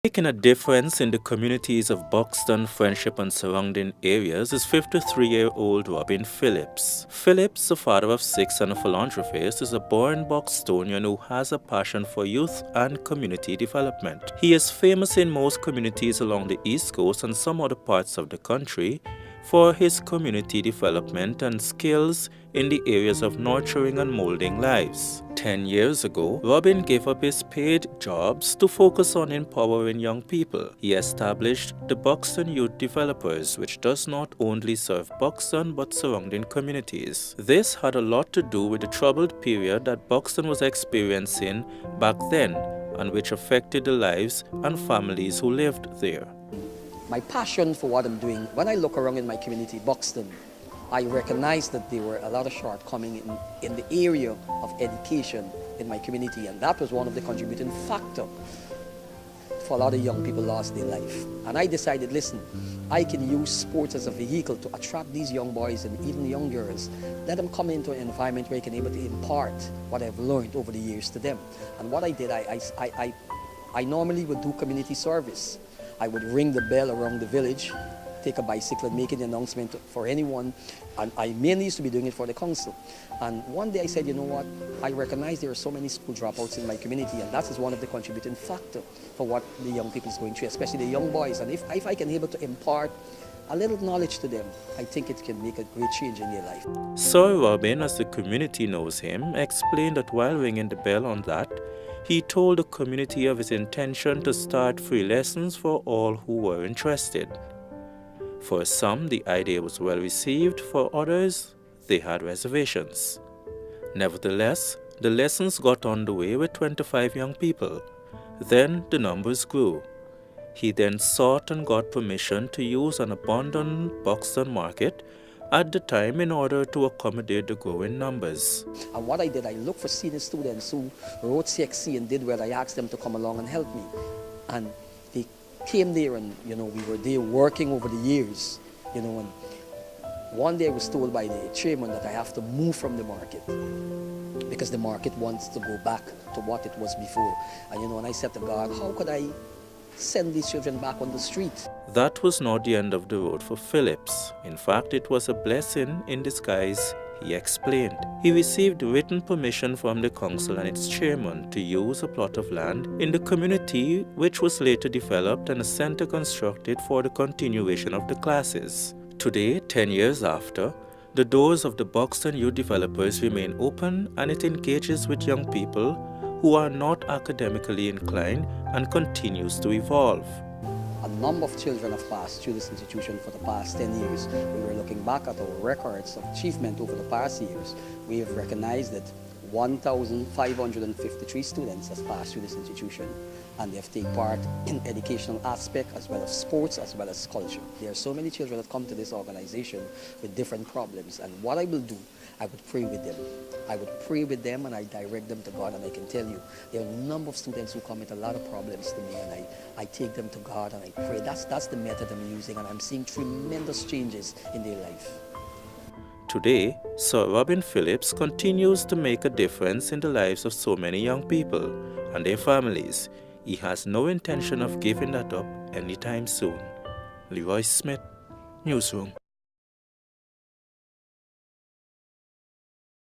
Making a difference in the communities of Buxton, Friendship and surrounding areas is 53-year-old Robin Phillips. Phillips, the father of 6 and a philanthropist, is a born Buxtonian who has a passion for youth and community development. He is famous in most communities along the East Coast and some other parts of the country for his community development and skills in the areas of nurturing and molding lives. 10 years ago, Robin gave up his paid jobs to focus on empowering young people. He established the Buxton Youth Developers, which does not only serve Buxton but surrounding communities. This had a lot to do with the troubled period that Buxton was experiencing back then and which affected the lives and families who lived there. My passion for what I'm doing, when I look around in my community, Buxton, I recognize that there were a lot of shortcomings in the area of education in my community, and that was one of the contributing factors for a lot of young people lost their life. And I decided, listen, I can use sports as a vehicle to attract these young boys and even young girls. Let them come into an environment where I can able to impart what I've learned over the years to them. And what I did, I normally would do community service. I would ring the bell around the village, take a bicycle and make an announcement for anyone. And I mainly used to be doing it for the council. And one day I said, you know what, I recognize there are so many school dropouts in my community, and that is one of the contributing factors for what the young people is going through, especially the young boys. And if I can be able to impart a little knowledge to them, I think it can make a great change in their life. Sir Robin, as the community knows him, explained that while ringing the bell on that, he told the community of his intention to start free lessons for all who were interested. For some, the idea was well received. For others, they had reservations. Nevertheless, the lessons got underway with 25 young people. Then the numbers grew. He then sought and got permission to use an abandoned Buxton market at the time in order to accommodate the growing numbers. And what I did, I looked for senior students who wrote CXC and did well. I asked them to come along and help me. And they came there, and we were there working over the years, and one day I was told by the chairman that I have to move from the market because the market wants to go back to what it was before. And I said to God, how could I send these children back on the street? That was not the end of the road for Phillips. In fact, it was a blessing in disguise, he explained. He received written permission from the council and its chairman to use a plot of land in the community, which was later developed and a center constructed for the continuation of the classes. Today, 10 years after, the doors of the Buxton Youth Developers remain open, and it engages with young people who are not academically inclined and continues to evolve. A number of children have passed through this institution for the past 10 years. We were looking back at our records of achievement over the past years. We have recognized that 1,553 students have passed through this institution, and they have taken part in educational aspect as well as sports as well as culture. There are so many children that come to this organization with different problems, and what I will do, I would pray with them. I would pray with them and I direct them to God, and I can tell you there are a number of students who come with a lot of problems to me, and I take them to God and I pray. That's the method I'm using, and I'm seeing tremendous changes in their life. Today, Sir Robin Phillips continues to make a difference in the lives of so many young people and their families. He has no intention of giving that up anytime soon. Leroy Smith, Newsroom.